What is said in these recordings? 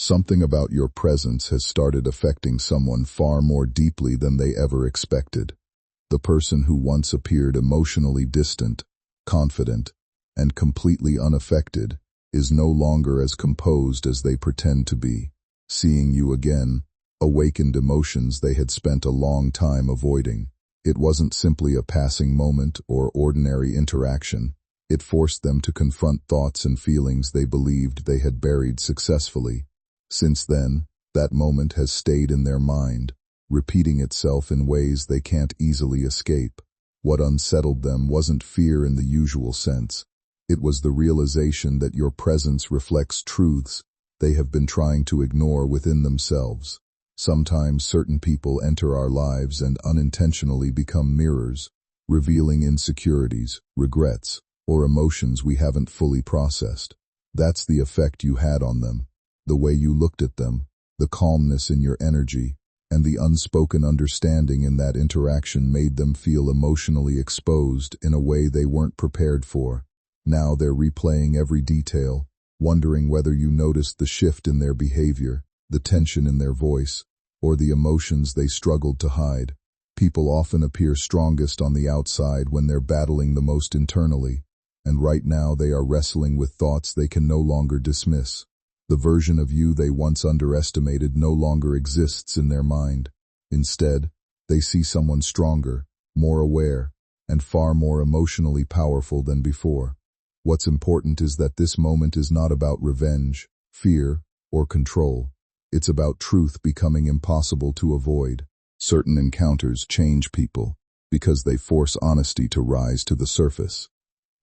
Something about your presence has started affecting someone far more deeply than they ever expected. The person who once appeared emotionally distant, confident, and completely unaffected is no longer as composed as they pretend to be. Seeing you again awakened emotions they had spent a long time avoiding. It wasn't simply a passing moment or ordinary interaction. It forced them to confront thoughts and feelings they believed they had buried successfully. Since then, that moment has stayed in their mind, repeating itself in ways they can't easily escape. What unsettled them wasn't fear in the usual sense. It was the realization that your presence reflects truths they have been trying to ignore within themselves. Sometimes certain people enter our lives and unintentionally become mirrors, revealing insecurities, regrets, or emotions we haven't fully processed. That's the effect you had on them. The way you looked at them, the calmness in your energy, and the unspoken understanding in that interaction made them feel emotionally exposed in a way they weren't prepared for. Now they're replaying every detail, wondering whether you noticed the shift in their behavior, the tension in their voice, or the emotions they struggled to hide. People often appear strongest on the outside when they're battling the most internally, and right now they are wrestling with thoughts they can no longer dismiss. The version of you they once underestimated no longer exists in their mind. Instead, they see someone stronger, more aware, and far more emotionally powerful than before. What's important is that this moment is not about revenge, fear, or control. It's about truth becoming impossible to avoid. Certain encounters change people because they force honesty to rise to the surface.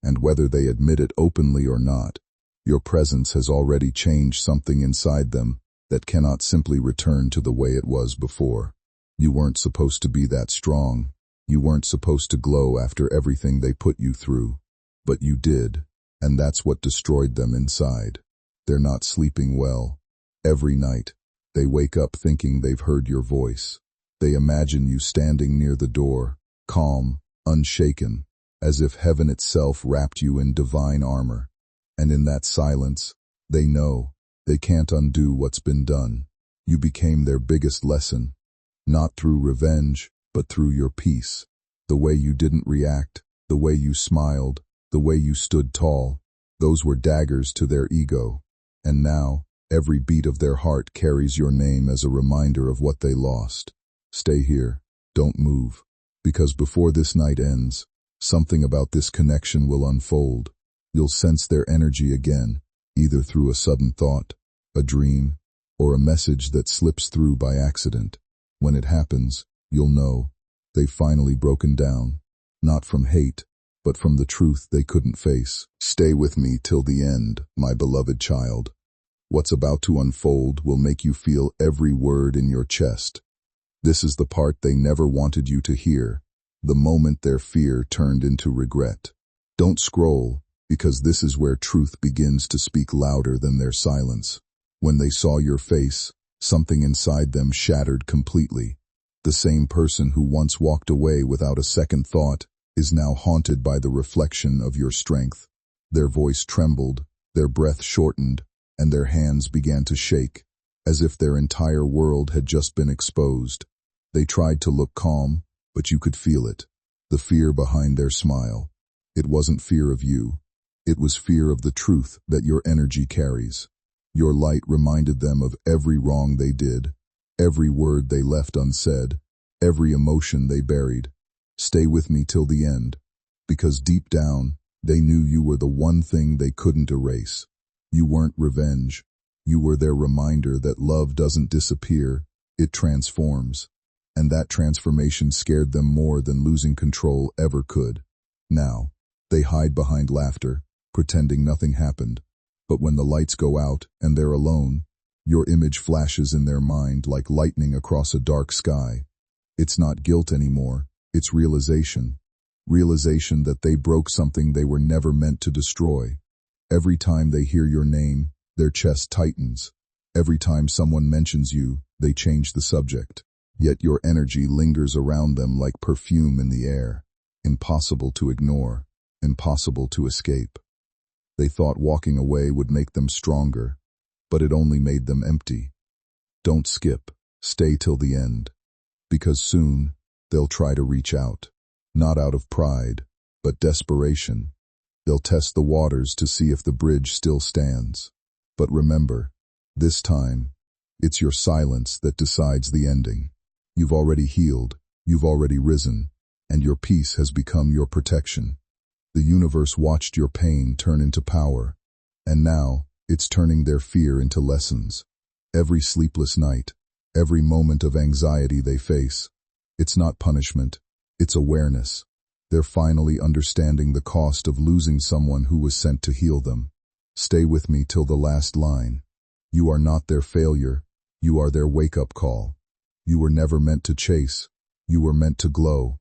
And whether they admit it openly or not, your presence has already changed something inside them that cannot simply return to the way it was before. You weren't supposed to be that strong. You weren't supposed to glow after everything they put you through. But you did, and that's what destroyed them inside. They're not sleeping well. Every night, they wake up thinking they've heard your voice. They imagine you standing near the door, calm, unshaken, as if heaven itself wrapped you in divine armor. And in that silence, they know they can't undo what's been done. You became their biggest lesson, not through revenge, but through your peace. The way you didn't react, the way you smiled, the way you stood tall, those were daggers to their ego. And now, every beat of their heart carries your name as a reminder of what they lost. Stay here, don't move, because before this night ends, something about this connection will unfold. You'll sense their energy again, either through a sudden thought, a dream, or a message that slips through by accident. When it happens, you'll know they've finally broken down, not from hate, but from the truth they couldn't face. Stay with me till the end, my beloved child. What's about to unfold will make you feel every word in your chest. This is the part they never wanted you to hear, the moment their fear turned into regret. Don't scroll, because this is where truth begins to speak louder than their silence. When they saw your face, something inside them shattered completely. The same person who once walked away without a second thought is now haunted by the reflection of your strength. Their voice trembled, their breath shortened, and their hands began to shake, as if their entire world had just been exposed. They tried to look calm, but you could feel it, the fear behind their smile. It wasn't fear of you. It was fear of the truth that your energy carries. Your light reminded them of every wrong they did, every word they left unsaid, every emotion they buried. Stay with me till the end, because deep down, they knew you were the one thing they couldn't erase. You weren't revenge. You were their reminder that love doesn't disappear, it transforms. And that transformation scared them more than losing control ever could. Now, they hide behind laughter, pretending nothing happened. But when the lights go out and they're alone, your image flashes in their mind like lightning across a dark sky. It's not guilt anymore, it's realization. Realization that they broke something they were never meant to destroy. Every time they hear your name, their chest tightens. Every time someone mentions you, they change the subject. Yet your energy lingers around them like perfume in the air. Impossible to ignore, impossible to escape. They thought walking away would make them stronger, but it only made them empty. Don't skip. Stay till the end. Because soon, they'll try to reach out. Not out of pride, but desperation. They'll test the waters to see if the bridge still stands. But remember, this time, it's your silence that decides the ending. You've already healed, you've already risen, and your peace has become your protection. The universe watched your pain turn into power, and now it's turning their fear into lessons. Every sleepless night, every moment of anxiety they face, it's not punishment, it's awareness. They're finally understanding the cost of losing someone who was sent to heal them. Stay with me till the last line. You are not their failure, you are their wake-up call. You were never meant to chase, you were meant to glow.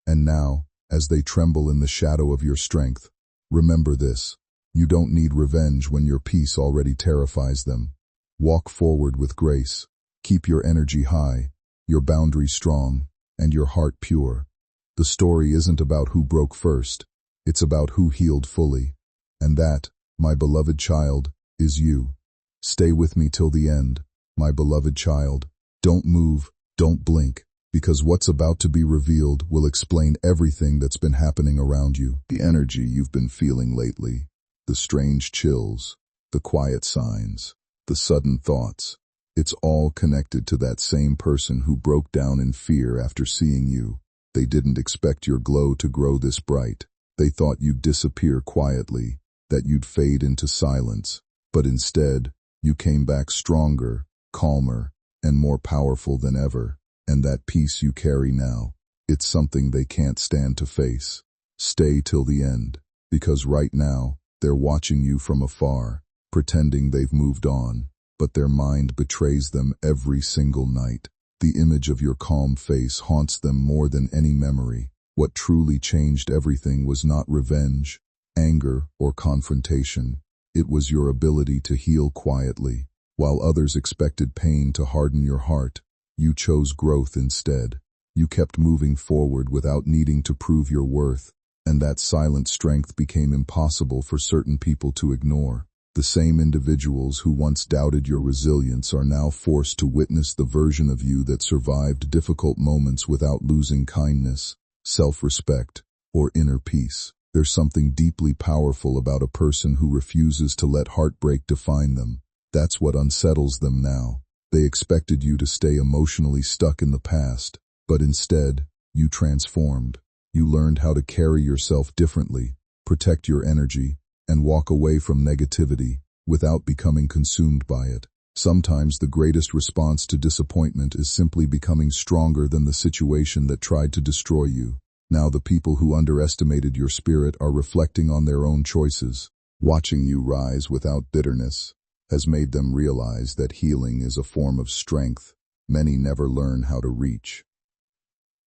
And now, as they tremble in the shadow of your strength, remember this: you don't need revenge when your peace already terrifies them. Walk forward with grace. Keep your energy high, your boundaries strong, and your heart pure. The story isn't about who broke first, it's about who healed fully. And that, my beloved child, is you. Stay with me till the end, my beloved child. Don't move, don't blink, because what's about to be revealed will explain everything that's been happening around you. The energy you've been feeling lately, the strange chills, the quiet signs, the sudden thoughts. It's all connected to that same person who broke down in fear after seeing you. They didn't expect your glow to grow this bright. They thought you'd disappear quietly, that you'd fade into silence. But instead, you came back stronger, calmer, and more powerful than ever. And that peace you carry now, it's something they can't stand to face. Stay till the end, because right now, they're watching you from afar, pretending they've moved on, but their mind betrays them every single night. The image of your calm face haunts them more than any memory. What truly changed everything was not revenge, anger, or confrontation. It was your ability to heal quietly. While others expected pain to harden your heart, you chose growth instead. You kept moving forward without needing to prove your worth, and that silent strength became impossible for certain people to ignore. The same individuals who once doubted your resilience are now forced to witness the version of you that survived difficult moments without losing kindness, self-respect, or inner peace. There's something deeply powerful about a person who refuses to let heartbreak define them. That's what unsettles them now. They expected you to stay emotionally stuck in the past, but instead, you transformed. You learned how to carry yourself differently, protect your energy, and walk away from negativity without becoming consumed by it. Sometimes the greatest response to disappointment is simply becoming stronger than the situation that tried to destroy you. Now the people who underestimated your spirit are reflecting on their own choices. Watching you rise without bitterness has made them realize that healing is a form of strength many never learn how to reach.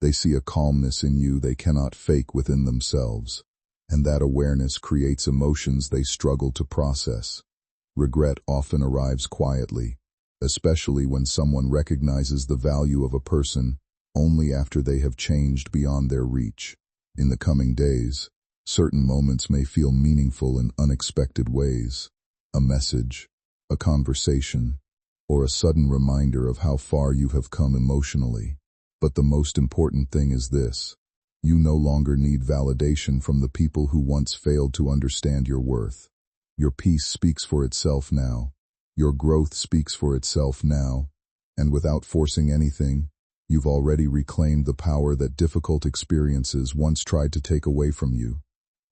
They see a calmness in you they cannot fake within themselves, and that awareness creates emotions they struggle to process. Regret often arrives quietly, especially when someone recognizes the value of a person only after they have changed beyond their reach. In the coming days, certain moments may feel meaningful in unexpected ways. A message, a conversation, or a sudden reminder of how far you have come emotionally. But the most important thing is this: you no longer need validation from the people who once failed to understand your worth. Your peace speaks for itself now. Your growth speaks for itself now. And without forcing anything, you've already reclaimed the power that difficult experiences once tried to take away from you.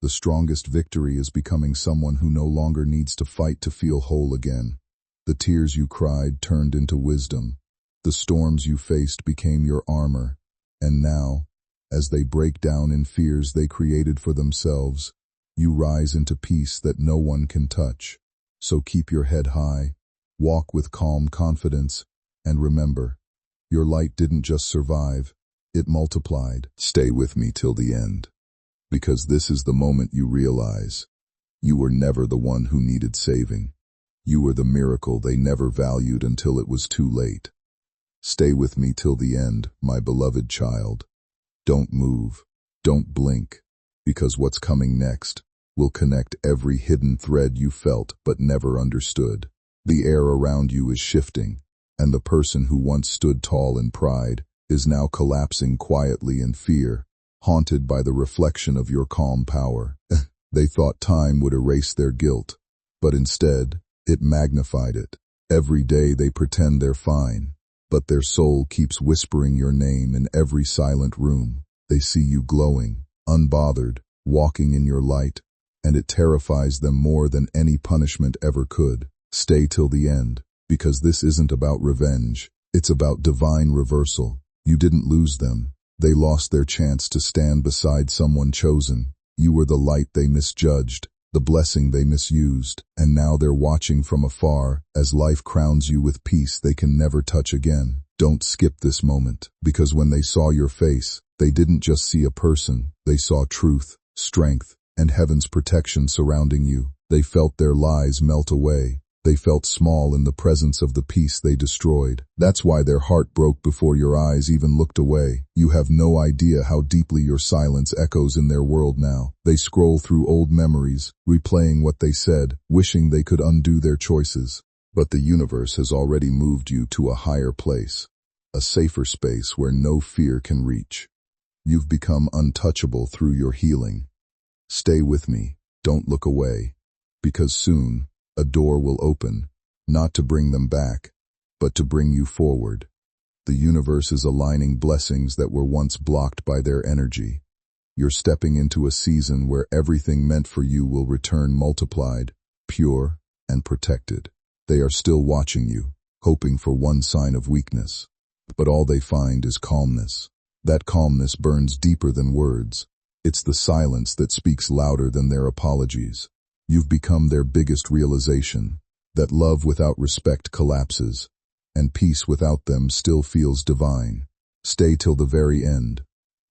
The strongest victory is becoming someone who no longer needs to fight to feel whole again. The tears you cried turned into wisdom. The storms you faced became your armor. And now, as they break down in fears they created for themselves, you rise into peace that no one can touch. So keep your head high, walk with calm confidence, and remember, your light didn't just survive, it multiplied. Stay with me till the end, because this is the moment you realize you were never the one who needed saving. You were the miracle they never valued until it was too late. Stay with me till the end, my beloved child. Don't move, don't blink, because what's coming next will connect every hidden thread you felt but never understood. The air around you is shifting, and the person who once stood tall in pride is now collapsing quietly in fear, haunted by the reflection of your calm power. They thought time would erase their guilt, but instead, it magnified it. Every day they pretend they're fine, but their soul keeps whispering your name in every silent room. They see you glowing, unbothered, walking in your light, and it terrifies them more than any punishment ever could. Stay till the end, because this isn't about revenge. It's about divine reversal. You didn't lose them. They lost their chance to stand beside someone chosen. You were the light they misjudged, the blessing they misused, and now they're watching from afar as life crowns you with peace they can never touch again. Don't skip this moment, because when they saw your face, they didn't just see a person. They saw truth, strength, and heaven's protection surrounding you. They felt their lies melt away. They felt small in the presence of the peace they destroyed. That's why their heart broke before your eyes even looked away. You have no idea how deeply your silence echoes in their world now. They scroll through old memories, replaying what they said, wishing they could undo their choices. But the universe has already moved you to a higher place, a safer space where no fear can reach. You've become untouchable through your healing. Stay with me, don't look away, because soon, a door will open, not to bring them back, but to bring you forward. The universe is aligning blessings that were once blocked by their energy. You're stepping into a season where everything meant for you will return multiplied, pure, and protected. They are still watching you, hoping for one sign of weakness. But all they find is calmness. That calmness burns deeper than words. It's the silence that speaks louder than their apologies. You've become their biggest realization, that love without respect collapses, and peace without them still feels divine. Stay till the very end,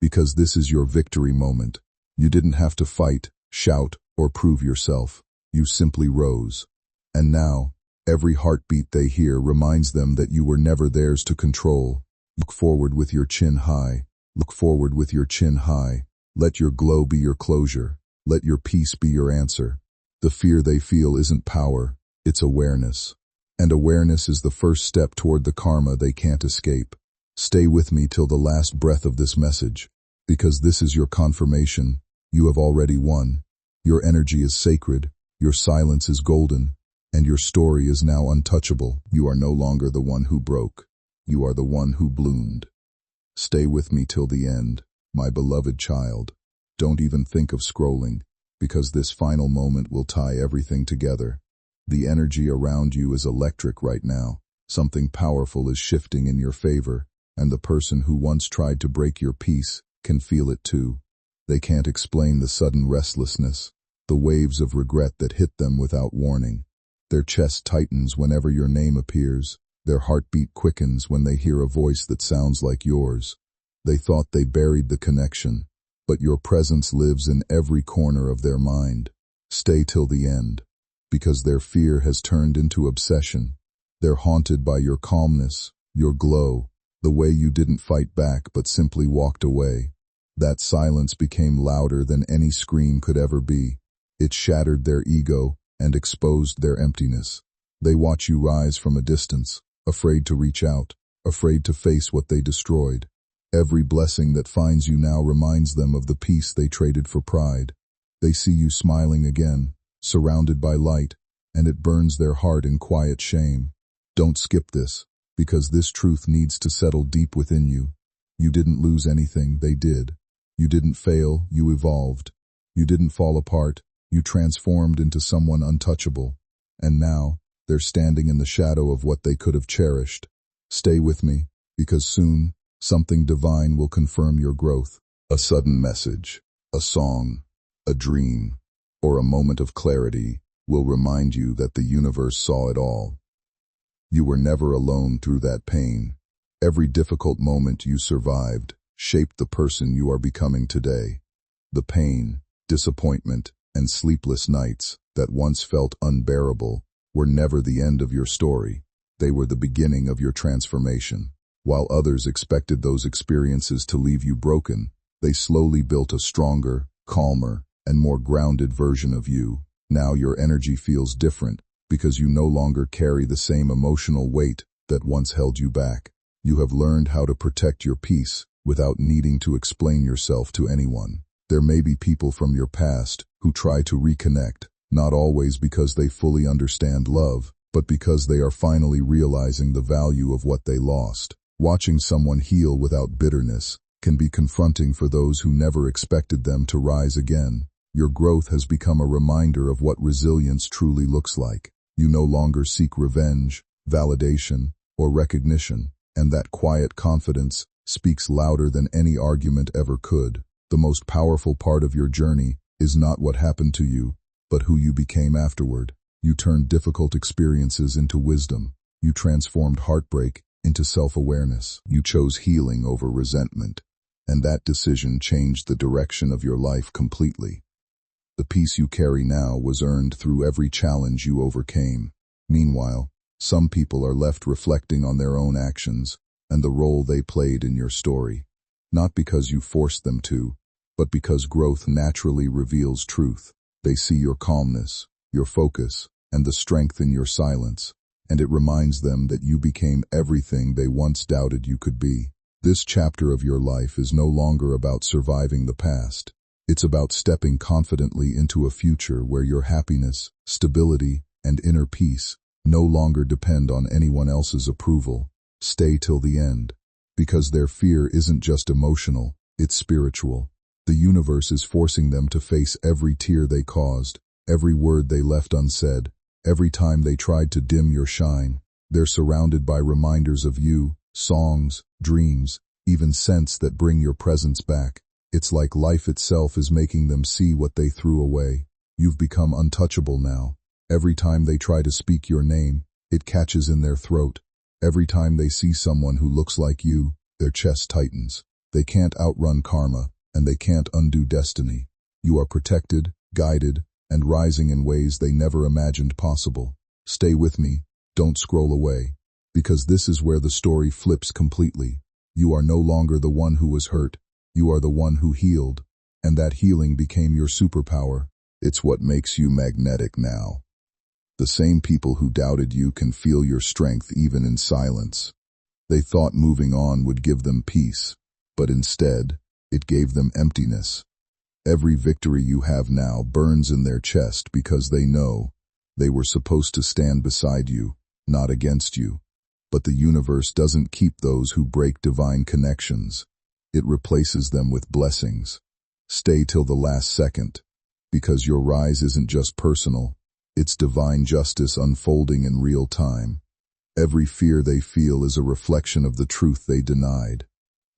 because this is your victory moment. You didn't have to fight, shout, or prove yourself. You simply rose. And now, every heartbeat they hear reminds them that you were never theirs to control. Look forward with your chin high. Look forward with your chin high. Let your glow be your closure. Let your peace be your answer. The fear they feel isn't power, it's awareness. And awareness is the first step toward the karma they can't escape. Stay with me till the last breath of this message, because this is your confirmation. You have already won. Your energy is sacred, your silence is golden, and your story is now untouchable. You are no longer the one who broke. You are the one who bloomed. Stay with me till the end, my beloved child. Don't even think of scrolling, because this final moment will tie everything together. The energy around you is electric right now. Something powerful is shifting in your favor, and the person who once tried to break your peace can feel it too. They can't explain the sudden restlessness, the waves of regret that hit them without warning. Their chest tightens whenever your name appears. Their heartbeat quickens when they hear a voice that sounds like yours. They thought they buried the connection, but your presence lives in every corner of their mind. Stay till the end, because their fear has turned into obsession. They're haunted by your calmness, your glow, the way you didn't fight back but simply walked away. That silence became louder than any scream could ever be. It shattered their ego and exposed their emptiness. They watch you rise from a distance, afraid to reach out, afraid to face what they destroyed. Every blessing that finds you now reminds them of the peace they traded for pride. They see you smiling again, surrounded by light, and it burns their heart in quiet shame. Don't skip this, because this truth needs to settle deep within you. You didn't lose anything, they did. You didn't fail, you evolved. You didn't fall apart, you transformed into someone untouchable. And now, they're standing in the shadow of what they could have cherished. Stay with me, because soon, something divine will confirm your growth. A sudden message, a song, a dream, or a moment of clarity will remind you that the universe saw it all. You were never alone through that pain. Every difficult moment you survived shaped the person you are becoming today. The pain, disappointment, and sleepless nights that once felt unbearable were never the end of your story. They were the beginning of your transformation. While others expected those experiences to leave you broken, they slowly built a stronger, calmer, and more grounded version of you. Now your energy feels different, because you no longer carry the same emotional weight that once held you back. You have learned how to protect your peace without needing to explain yourself to anyone. There may be people from your past who try to reconnect, not always because they fully understand love, but because they are finally realizing the value of what they lost. Watching someone heal without bitterness can be confronting for those who never expected them to rise again. Your growth has become a reminder of what resilience truly looks like. You no longer seek revenge, validation, or recognition, and that quiet confidence speaks louder than any argument ever could. The most powerful part of your journey is not what happened to you, but who you became afterward. You turned difficult experiences into wisdom. You transformed heartbreak into self-awareness. You chose healing over resentment, and that decision changed the direction of your life completely. The peace you carry now was earned through every challenge you overcame. Meanwhile, some people are left reflecting on their own actions and the role they played in your story, not because you forced them to, but because growth naturally reveals truth. They see your calmness, your focus, and the strength in your silence, and it reminds them that you became everything they once doubted you could be. This chapter of your life is no longer about surviving the past. It's about stepping confidently into a future where your happiness, stability, and inner peace no longer depend on anyone else's approval. Stay till the end, because their fear isn't just emotional, it's spiritual. The universe is forcing them to face every tear they caused, every word they left unsaid, every time they tried to dim your shine. They're surrounded by reminders of you, songs, dreams, even scents that bring your presence back. It's like life itself is making them see what they threw away. You've become untouchable now. Every time they try to speak your name, it catches in their throat. Every time they see someone who looks like you, their chest tightens. They can't outrun karma, and they can't undo destiny. You are protected, guided, and rising in ways they never imagined possible. Stay with me, don't scroll away, because this is where the story flips completely. You are no longer the one who was hurt, you are the one who healed, and that healing became your superpower. It's what makes you magnetic now. The same people who doubted you can feel your strength even in silence. They thought moving on would give them peace, but instead, it gave them emptiness. Every victory you have now burns in their chest because they know they were supposed to stand beside you, not against you. But the universe doesn't keep those who break divine connections. It replaces them with blessings. Stay till the last second, because your rise isn't just personal, it's divine justice unfolding in real time. Every fear they feel is a reflection of the truth they denied.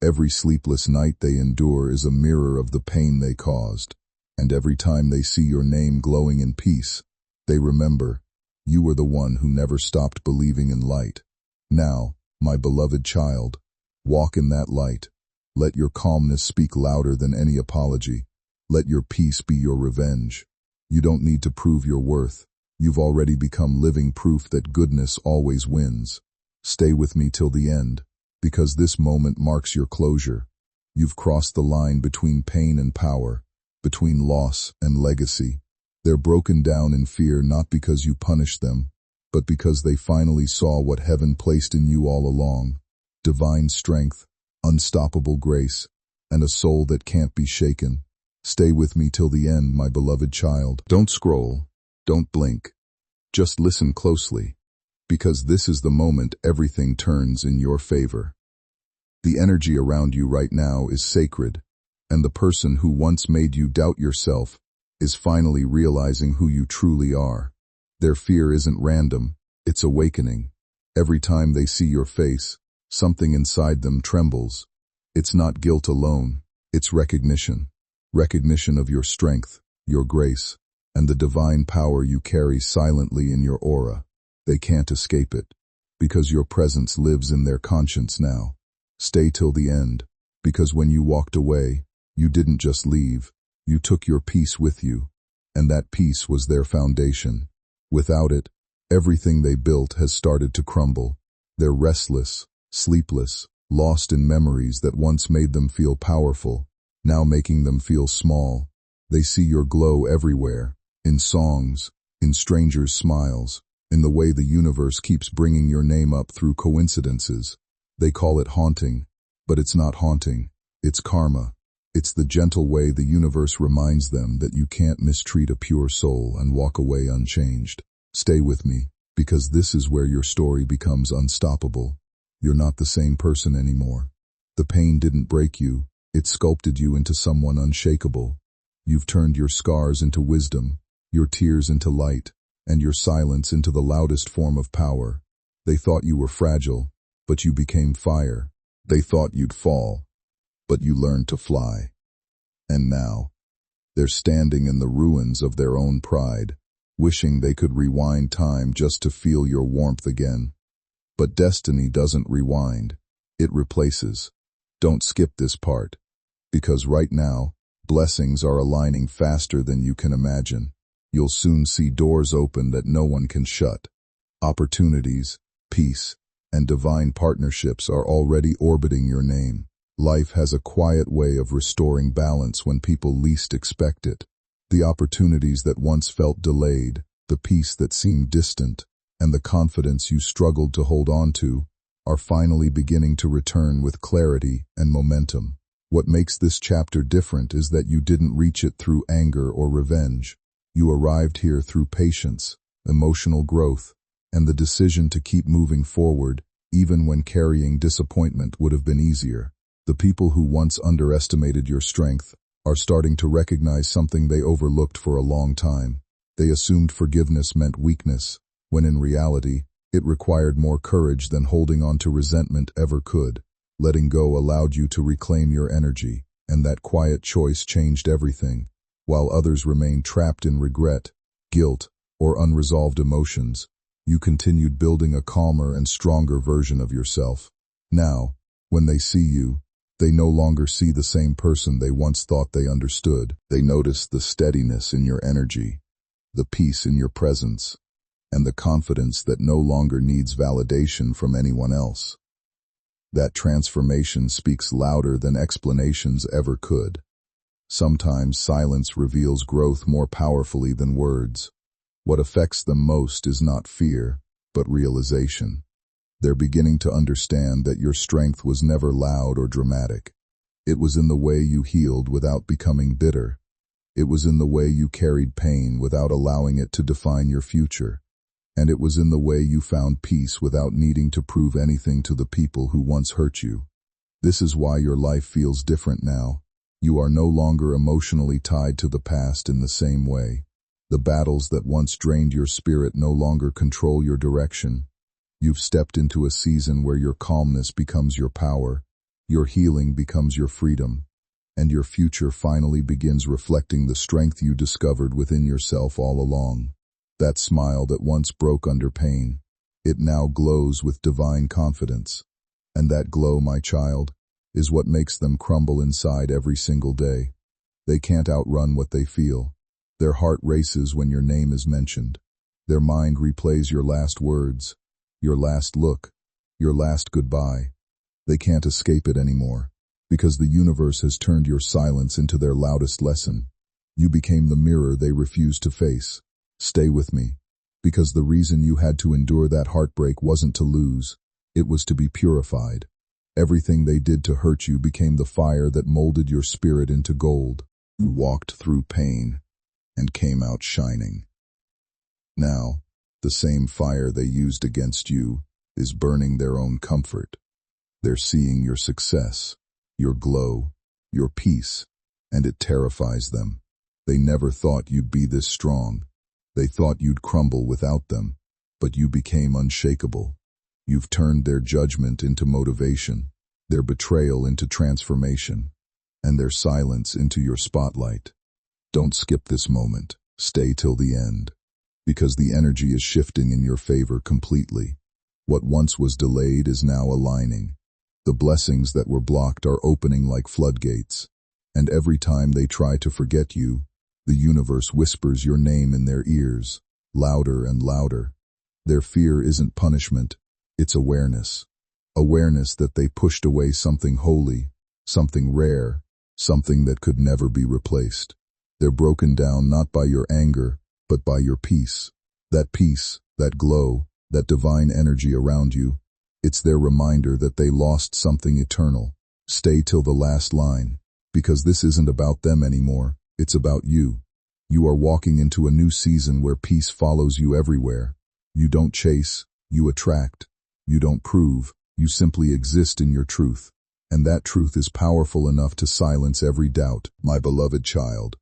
Every sleepless night they endure is a mirror of the pain they caused. And every time they see your name glowing in peace, they remember, you were the one who never stopped believing in light. Now, my beloved child, walk in that light. Let your calmness speak louder than any apology. Let your peace be your revenge. You don't need to prove your worth. You've already become living proof that goodness always wins. Stay with me till the end, because this moment marks your closure. You've crossed the line between pain and power, between loss and legacy. They're broken down in fear not because you punished them, but because they finally saw what heaven placed in you all along. Divine strength, unstoppable grace, and a soul that can't be shaken. Stay with me till the end, my beloved child. Don't scroll, don't blink. Just listen closely, because this is the moment everything turns in your favor. The energy around you right now is sacred, and the person who once made you doubt yourself is finally realizing who you truly are. Their fear isn't random, it's awakening. Every time they see your face, something inside them trembles. It's not guilt alone, it's recognition. Recognition of your strength, your grace, and the divine power you carry silently in your aura. They can't escape it, because your presence lives in their conscience now. Stay till the end, because when you walked away, you didn't just leave, you took your peace with you, and that peace was their foundation. Without it, everything they built has started to crumble. They're restless, sleepless, lost in memories that once made them feel powerful, now making them feel small. They see your glow everywhere, in songs, in strangers' smiles, in the way the universe keeps bringing your name up through coincidences. They call it haunting, but it's not haunting, it's karma. It's the gentle way the universe reminds them that you can't mistreat a pure soul and walk away unchanged. Stay with me, because this is where your story becomes unstoppable. You're not the same person anymore. The pain didn't break you, it sculpted you into someone unshakable. You've turned your scars into wisdom, your tears into light, and your silence into the loudest form of power. They thought you were fragile, but you became fire. They thought you'd fall, but you learned to fly. And now, they're standing in the ruins of their own pride, wishing they could rewind time just to feel your warmth again. But destiny doesn't rewind, it replaces. Don't skip this part, because right now, blessings are aligning faster than you can imagine. You'll soon see doors open that no one can shut. Opportunities, peace, and divine partnerships are already orbiting your name. Life has a quiet way of restoring balance when people least expect it. The opportunities that once felt delayed, the peace that seemed distant, and the confidence you struggled to hold on to, are finally beginning to return with clarity and momentum. What makes this chapter different is that you didn't reach it through anger or revenge. You arrived here through patience, emotional growth, and the decision to keep moving forward, even when carrying disappointment would have been easier. The people who once underestimated your strength are starting to recognize something they overlooked for a long time. They assumed forgiveness meant weakness, when in reality, it required more courage than holding on to resentment ever could. Letting go allowed you to reclaim your energy, and that quiet choice changed everything. While others remained trapped in regret, guilt, or unresolved emotions, you continued building a calmer and stronger version of yourself. Now, when they see you, they no longer see the same person they once thought they understood. They notice the steadiness in your energy, the peace in your presence, and the confidence that no longer needs validation from anyone else. That transformation speaks louder than explanations ever could. Sometimes silence reveals growth more powerfully than words. What affects them most is not fear, but realization. They're beginning to understand that your strength was never loud or dramatic. It was in the way you healed without becoming bitter. It was in the way you carried pain without allowing it to define your future. And it was in the way you found peace without needing to prove anything to the people who once hurt you. This is why your life feels different now. You are no longer emotionally tied to the past in the same way. The battles that once drained your spirit no longer control your direction. You've stepped into a season where your calmness becomes your power, your healing becomes your freedom, and your future finally begins reflecting the strength you discovered within yourself all along. That smile that once broke under pain, it now glows with divine confidence. And that glow, my child, is what makes them crumble inside every single day. They can't outrun what they feel. Their heart races when your name is mentioned. Their mind replays your last words, your last look, your last goodbye. They can't escape it anymore, because the universe has turned your silence into their loudest lesson. You became the mirror they refused to face. Stay with me, because the reason you had to endure that heartbreak wasn't to lose, it was to be purified. Everything they did to hurt you became the fire that molded your spirit into gold. You walked through pain and came out shining. Now, the same fire they used against you is burning their own comfort. They're seeing your success, your glow, your peace, and it terrifies them. They never thought you'd be this strong. They thought you'd crumble without them, but you became unshakable. You've turned their judgment into motivation, their betrayal into transformation, and their silence into your spotlight. Don't skip this moment. Stay till the end, because the energy is shifting in your favor completely. What once was delayed is now aligning. The blessings that were blocked are opening like floodgates, and every time they try to forget you, the universe whispers your name in their ears, louder and louder. Their fear isn't punishment, it's awareness. Awareness that they pushed away something holy, something rare, something that could never be replaced. They're broken down not by your anger, but by your peace. That peace, that glow, that divine energy around you. It's their reminder that they lost something eternal. Stay till the last line, because this isn't about them anymore, it's about you. You are walking into a new season where peace follows you everywhere. You don't chase, you attract. You don't prove, you simply exist in your truth. And that truth is powerful enough to silence every doubt. My beloved child,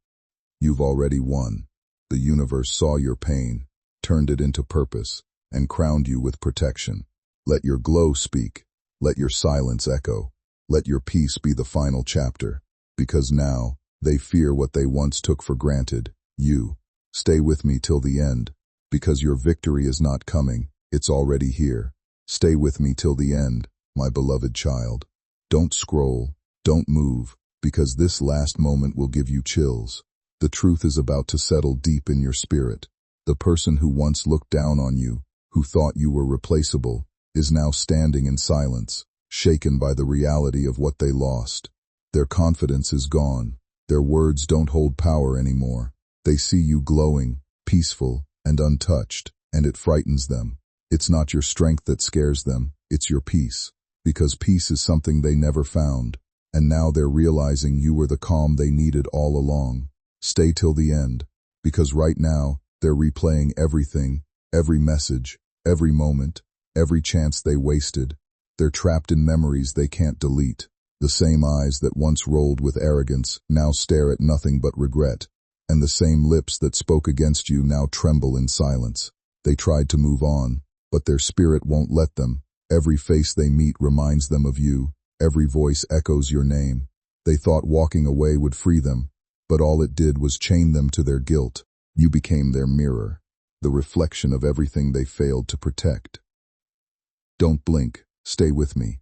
you've already won. The universe saw your pain, turned it into purpose, and crowned you with protection. Let your glow speak. Let your silence echo. Let your peace be the final chapter. Because now, they fear what they once took for granted. You. Stay with me till the end. Because your victory is not coming, it's already here. Stay with me till the end, my beloved child. Don't scroll. Don't move. Because this last moment will give you chills. The truth is about to settle deep in your spirit. The person who once looked down on you, who thought you were replaceable, is now standing in silence, shaken by the reality of what they lost. Their confidence is gone. Their words don't hold power anymore. They see you glowing, peaceful, and untouched, and it frightens them. It's not your strength that scares them, it's your peace. Because peace is something they never found, and now they're realizing you were the calm they needed all along. Stay till the end, because right now, they're replaying everything, every message, every moment, every chance they wasted. They're trapped in memories they can't delete. The same eyes that once rolled with arrogance now stare at nothing but regret. And the same lips that spoke against you now tremble in silence. They tried to move on, but their spirit won't let them. Every face they meet reminds them of you. Every voice echoes your name. They thought walking away would free them, but all it did was chain them to their guilt. You became their mirror, the reflection of everything they failed to protect. Don't blink, stay with me.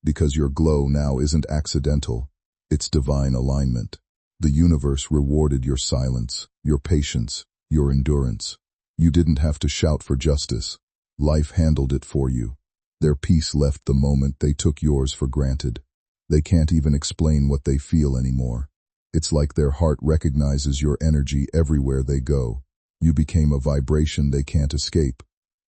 Because your glow now isn't accidental, it's divine alignment. The universe rewarded your silence, your patience, your endurance. You didn't have to shout for justice. Life handled it for you. Their peace left the moment they took yours for granted. They can't even explain what they feel anymore. It's like their heart recognizes your energy everywhere they go. You became a vibration they can't escape.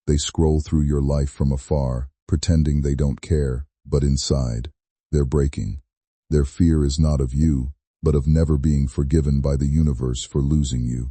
They scroll through your life from afar, pretending they don't care, but inside, they're breaking. Their fear is not of you, but of never being forgiven by the universe for losing you.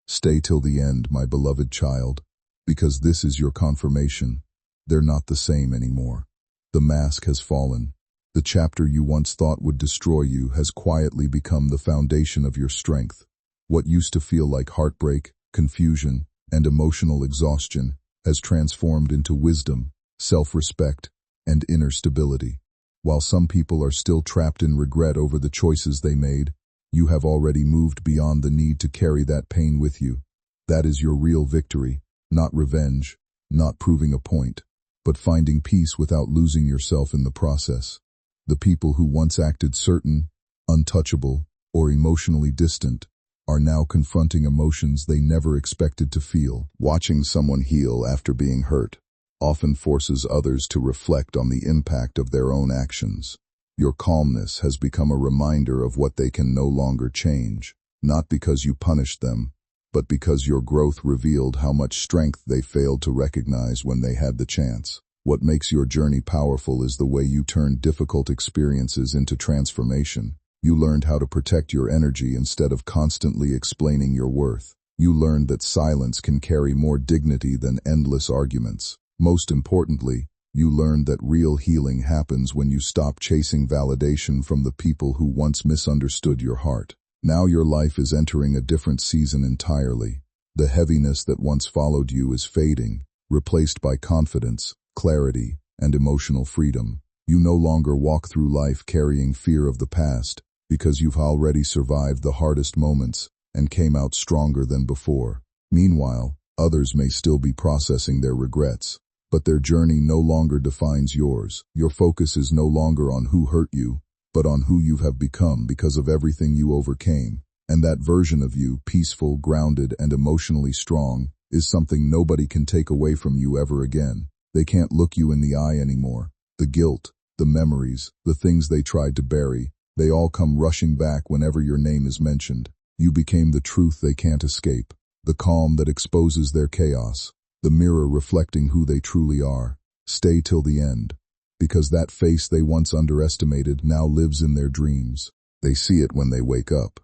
Stay till the end, my beloved child, because this is your confirmation. They're not the same anymore. The mask has fallen. The chapter you once thought would destroy you has quietly become the foundation of your strength. What used to feel like heartbreak, confusion, and emotional exhaustion has transformed into wisdom, self-respect, and inner stability. While some people are still trapped in regret over the choices they made, you have already moved beyond the need to carry that pain with you. That is your real victory, not revenge, not proving a point, but finding peace without losing yourself in the process. The people who once acted certain, untouchable, or emotionally distant are now confronting emotions they never expected to feel. Watching someone heal after being hurt often forces others to reflect on the impact of their own actions. Your calmness has become a reminder of what they can no longer change, not because you punished them, but because your growth revealed how much strength they failed to recognize when they had the chance. What makes your journey powerful is the way you turned difficult experiences into transformation. You learned how to protect your energy instead of constantly explaining your worth. You learned that silence can carry more dignity than endless arguments. Most importantly, you learned that real healing happens when you stop chasing validation from the people who once misunderstood your heart. Now your life is entering a different season entirely. The heaviness that once followed you is fading, replaced by confidence, clarity, and emotional freedom. You no longer walk through life carrying fear of the past, because you've already survived the hardest moments and came out stronger than before. Meanwhile, others may still be processing their regrets, but their journey no longer defines yours. Your focus is no longer on who hurt you, but on who you have become because of everything you overcame. And that version of you, peaceful, grounded, and emotionally strong, is something nobody can take away from you ever again. They can't look you in the eye anymore. The guilt, the memories, the things they tried to bury, they all come rushing back whenever your name is mentioned. You became the truth they can't escape, the calm that exposes their chaos, the mirror reflecting who they truly are. Stay till the end, because that face they once underestimated now lives in their dreams. They see it when they wake up,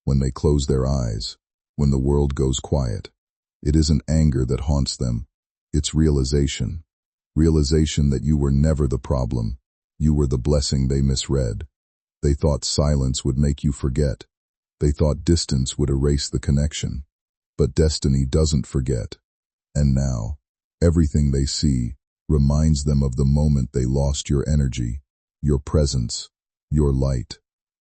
when they close their eyes, when the world goes quiet. It isn't anger that haunts them, it's realization. Realization that you were never the problem, you were the blessing they misread. They thought silence would make you forget. They thought distance would erase the connection. But destiny doesn't forget. And now, everything they see reminds them of the moment they lost your energy, your presence, your light.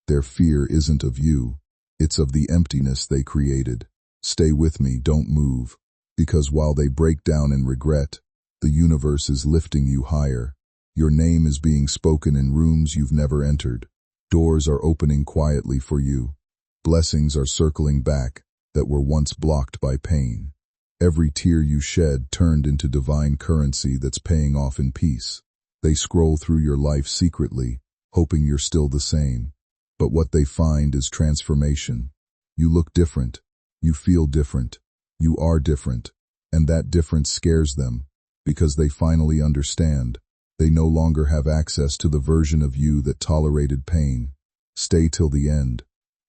Their fear isn't of you, it's of the emptiness they created. Stay with me, don't move, because while they break down in regret, the universe is lifting you higher. Your name is being spoken in rooms you've never entered. Doors are opening quietly for you. Blessings are circling back that were once blocked by pain. Every tear you shed turned into divine currency that's paying off in peace. They scroll through your life secretly, hoping you're still the same. But what they find is transformation. You look different. You feel different. You are different. And that difference scares them, because they finally understand. They no longer have access to the version of you that tolerated pain. Stay till the end,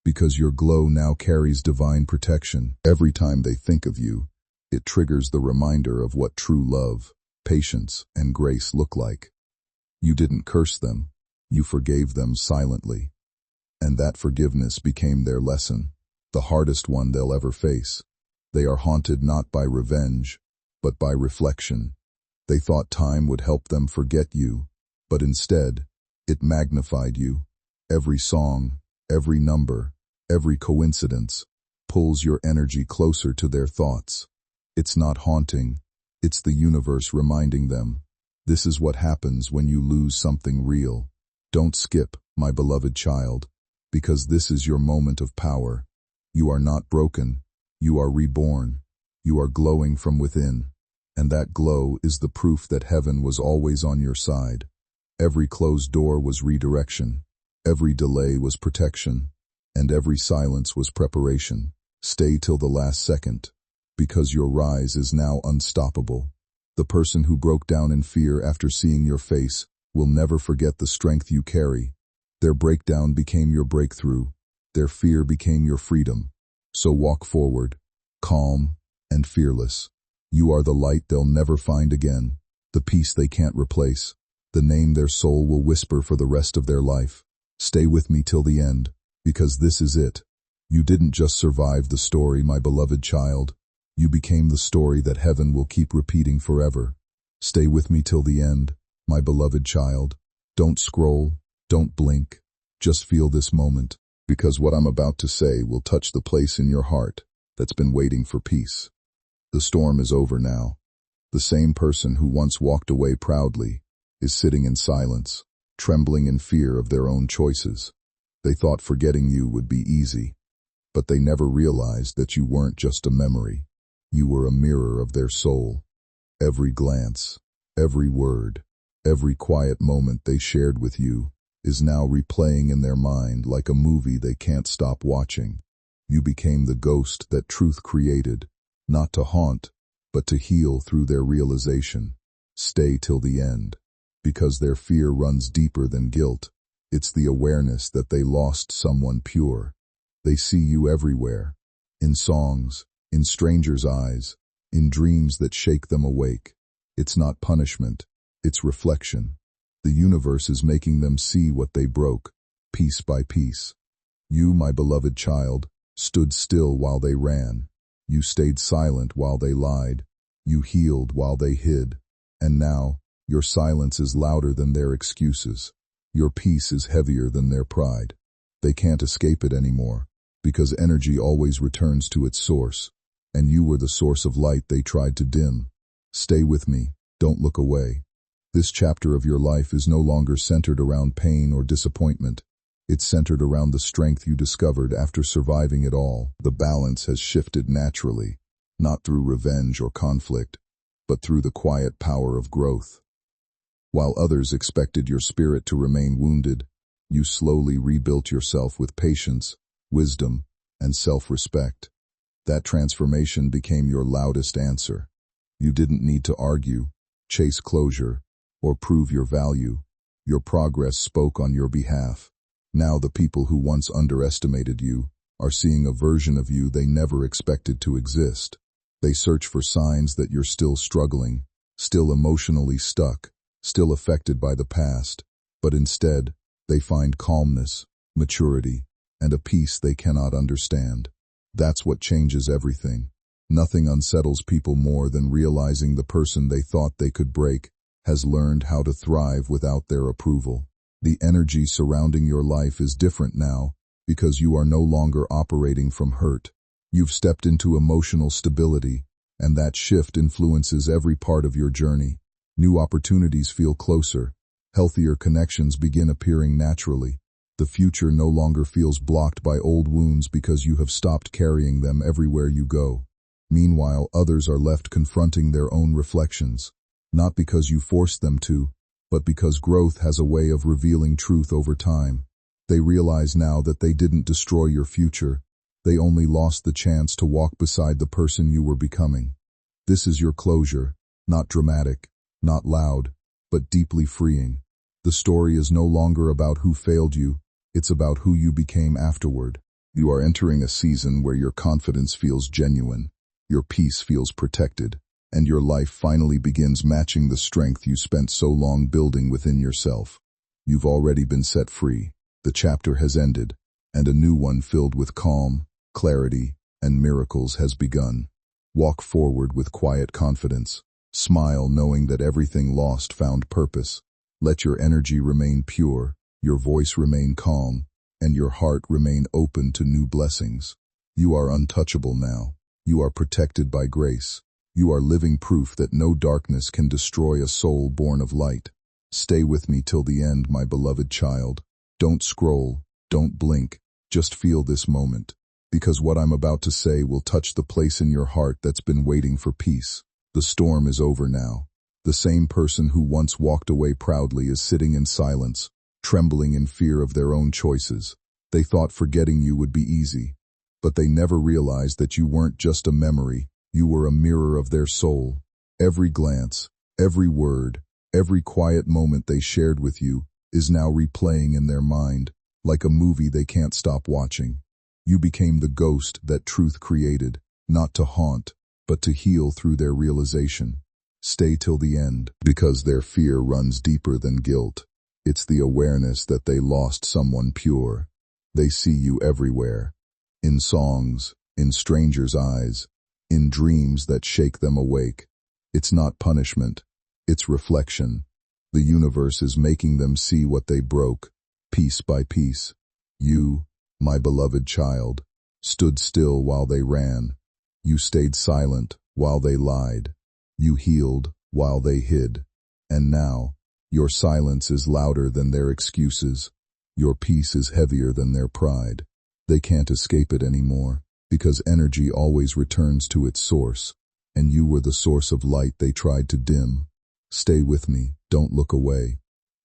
because your glow now carries divine protection. Every time they think of you, it triggers the reminder of what true love, patience, and grace look like. You didn't curse them, you forgave them silently. And that forgiveness became their lesson, the hardest one they'll ever face. They are haunted not by revenge, but by reflection. They thought time would help them forget you, but instead, it magnified you. Every song, every number, every coincidence pulls your energy closer to their thoughts. It's not haunting, it's the universe reminding them. This is what happens when you lose something real. Don't skip, my beloved child, because this is your moment of power. You are not broken, you are reborn. You are glowing from within, and that glow is the proof that heaven was always on your side. Every closed door was redirection, every delay was protection, and every silence was preparation. Stay till the last second, because your rise is now unstoppable. The person who broke down in fear after seeing your face will never forget the strength you carry. Their breakdown became your breakthrough. Their fear became your freedom. So walk forward, calm and fearless. You are the light they'll never find again, the peace they can't replace, the name their soul will whisper for the rest of their life. Stay with me till the end, because this is it. You didn't just survive the story, my beloved child. You became the story that heaven will keep repeating forever. Stay with me till the end, my beloved child. Don't scroll, don't blink. Just feel this moment, because what I'm about to say will touch the place in your heart that's been waiting for peace. The storm is over now. The same person who once walked away proudly is sitting in silence, trembling in fear of their own choices. They thought forgetting you would be easy, but they never realized that you weren't just a memory. You were a mirror of their soul. Every glance, every word, every quiet moment they shared with you is now replaying in their mind like a movie they can't stop watching. You became the ghost that truth created, not to haunt, but to heal through their realization. Stay till the end, because their fear runs deeper than guilt. It's the awareness that they lost someone pure. They see you everywhere, in songs, in strangers' eyes, in dreams that shake them awake. It's not punishment, it's reflection. The universe is making them see what they broke, piece by piece. You, my beloved child, stood still while they ran. You stayed silent while they lied. You healed while they hid. And now, your silence is louder than their excuses. Your peace is heavier than their pride. They can't escape it anymore, because energy always returns to its source, and you were the source of light they tried to dim. Stay with me, don't look away. This chapter of your life is no longer centered around pain or disappointment. It's centered around the strength you discovered after surviving it all. The balance has shifted naturally, not through revenge or conflict, but through the quiet power of growth. While others expected your spirit to remain wounded, you slowly rebuilt yourself with patience, wisdom, and self-respect. That transformation became your loudest answer. You didn't need to argue, chase closure, or prove your value. Your progress spoke on your behalf. Now the people who once underestimated you are seeing a version of you they never expected to exist. They search for signs that you're still struggling, still emotionally stuck, still affected by the past, but instead, they find calmness, maturity, and a peace they cannot understand. That's what changes everything. Nothing unsettles people more than realizing the person they thought they could break has learned how to thrive without their approval. The energy surrounding your life is different now because you are no longer operating from hurt. You've stepped into emotional stability, and that shift influences every part of your journey. New opportunities feel closer. Healthier connections begin appearing naturally. The future no longer feels blocked by old wounds because you have stopped carrying them everywhere you go. Meanwhile, others are left confronting their own reflections, not because you forced them to, but because growth has a way of revealing truth over time. They realize now that they didn't destroy your future. They only lost the chance to walk beside the person you were becoming. This is your closure, not dramatic, not loud, but deeply freeing. The story is no longer about who failed you, it's about who you became afterward. You are entering a season where your confidence feels genuine, your peace feels protected, and your life finally begins matching the strength you spent so long building within yourself. You've already been set free, the chapter has ended, and a new one filled with calm, clarity, and miracles has begun. Walk forward with quiet confidence. Smile knowing that everything lost found purpose. Let your energy remain pure, your voice remain calm, and your heart remain open to new blessings. You are untouchable now. You are protected by grace. You are living proof that no darkness can destroy a soul born of light. Stay with me till the end, my beloved child. Don't scroll, don't blink, just feel this moment. Because what I'm about to say will touch the place in your heart that's been waiting for peace. The storm is over now. The same person who once walked away proudly is sitting in silence, trembling in fear of their own choices. They thought forgetting you would be easy, but they never realized that you weren't just a memory, you were a mirror of their soul. Every glance, every word, every quiet moment they shared with you is now replaying in their mind, like a movie they can't stop watching. You became the ghost that truth created, not to haunt, but to heal through their realization. Stay till the end, because their fear runs deeper than guilt. It's the awareness that they lost someone pure. They see you everywhere, in songs, in strangers' eyes, in dreams that shake them awake. It's not punishment, it's reflection. The universe is making them see what they broke, piece by piece. You, my beloved child, stood still while they ran. You stayed silent while they lied. You healed while they hid. And now, your silence is louder than their excuses. Your peace is heavier than their pride. They can't escape it anymore, because energy always returns to its source, and you were the source of light they tried to dim. Stay with me, don't look away,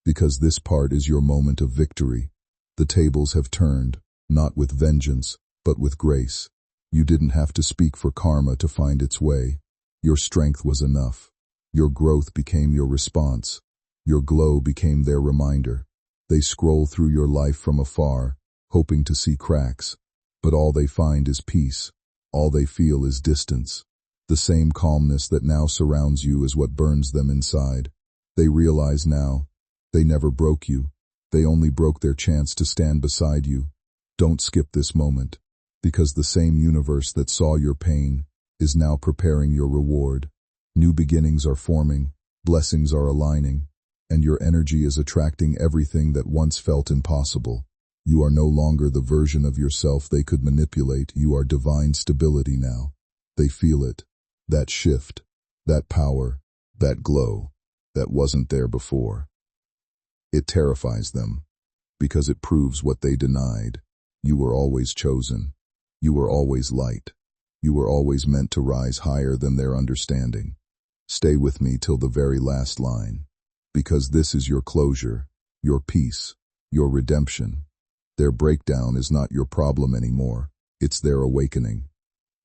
because this part is your moment of victory. The tables have turned, not with vengeance, but with grace. You didn't have to speak for karma to find its way. Your strength was enough. Your growth became your response. Your glow became their reminder. They scroll through your life from afar, hoping to see cracks, but all they find is peace. All they feel is distance. The same calmness that now surrounds you is what burns them inside. They realize now, they never broke you. They only broke their chance to stand beside you. Don't skip this moment, because the same universe that saw your pain is now preparing your reward. New beginnings are forming, blessings are aligning, and your energy is attracting everything that once felt impossible. You are no longer the version of yourself they could manipulate. You are divine stability now. They feel it, that shift, that power, that glow that wasn't there before. It terrifies them, because it proves what they denied. You were always chosen. You were always light. You were always meant to rise higher than their understanding. Stay with me till the very last line, because this is your closure, your peace, your redemption. Their breakdown is not your problem anymore, it's their awakening.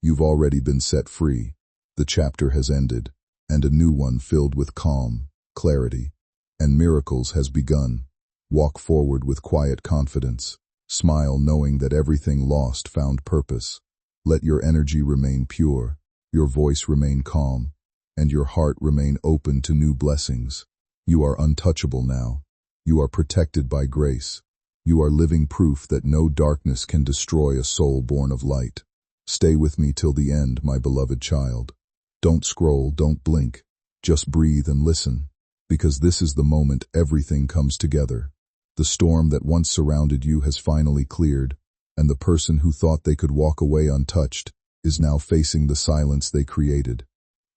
You've already been set free. The chapter has ended, and a new one filled with calm, clarity, and miracles has begun. Walk forward with quiet confidence. Smile knowing that everything lost found purpose. Let your energy remain pure, your voice remain calm, and your heart remain open to new blessings. You are untouchable now. You are protected by grace. You are living proof that no darkness can destroy a soul born of light. Stay with me till the end, my beloved child. Don't scroll, don't blink. Just breathe and listen, because this is the moment everything comes together. The storm that once surrounded you has finally cleared, and the person who thought they could walk away untouched is now facing the silence they created.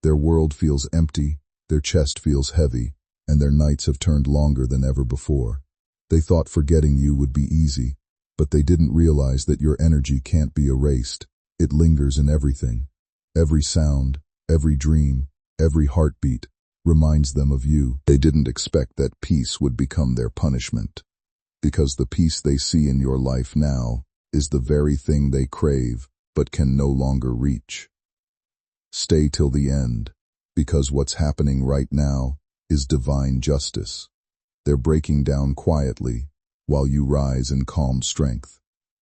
Their world feels empty, their chest feels heavy, and their nights have turned longer than ever before. They thought forgetting you would be easy, but they didn't realize that your energy can't be erased. It lingers in everything. Every sound, every dream, every heartbeat reminds them of you. They didn't expect that peace would become their punishment, because the peace they see in your life now is the very thing they crave but can no longer reach. Stay till the end, because what's happening right now is divine justice. They're breaking down quietly while you rise in calm strength.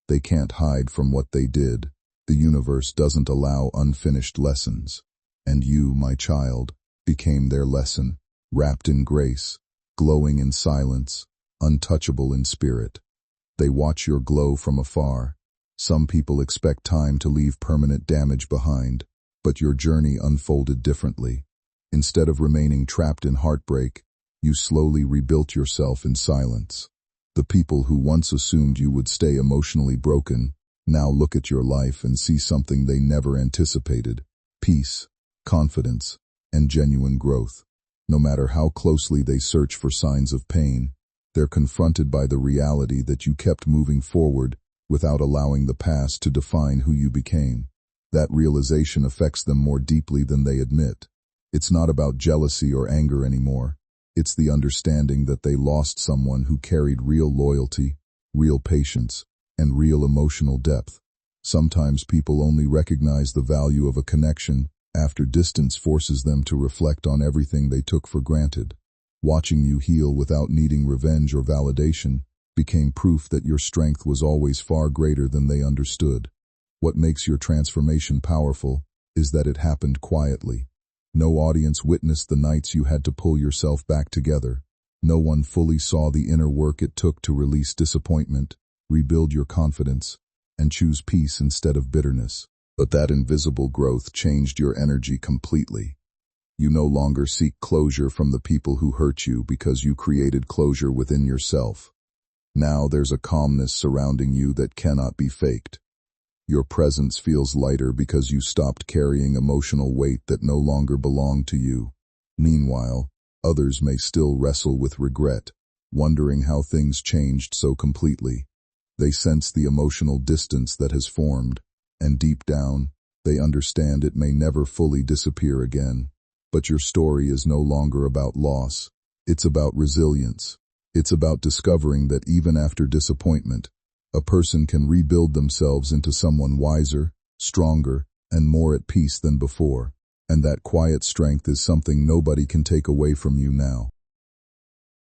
They can't hide from what they did. The universe doesn't allow unfinished lessons. And you, my child, became their lesson, wrapped in grace, glowing in silence, untouchable in spirit. They watch your glow from afar. Some people expect time to leave permanent damage behind, but your journey unfolded differently. Instead of remaining trapped in heartbreak, you slowly rebuilt yourself in silence. The people who once assumed you would stay emotionally broken now look at your life and see something they never anticipated: peace, confidence, and genuine growth. No matter how closely they search for signs of pain, they're confronted by the reality that you kept moving forward without allowing the past to define who you became. That realization affects them more deeply than they admit. It's not about jealousy or anger anymore. It's the understanding that they lost someone who carried real loyalty, real patience, and real emotional depth. Sometimes people only recognize the value of a connection after distance forces them to reflect on everything they took for granted. Watching you heal without needing revenge or validation became proof that your strength was always far greater than they understood. What makes your transformation powerful is that it happened quietly. No audience witnessed the nights you had to pull yourself back together. No one fully saw the inner work it took to release disappointment, rebuild your confidence, and choose peace instead of bitterness. But that invisible growth changed your energy completely. You no longer seek closure from the people who hurt you because you created closure within yourself. Now there's a calmness surrounding you that cannot be faked. Your presence feels lighter because you stopped carrying emotional weight that no longer belonged to you. Meanwhile, others may still wrestle with regret, wondering how things changed so completely. They sense the emotional distance that has formed, and deep down, they understand it may never fully disappear again. But your story is no longer about loss. It's about resilience. It's about discovering that even after disappointment, a person can rebuild themselves into someone wiser, stronger, and more at peace than before. And that quiet strength is something nobody can take away from you now.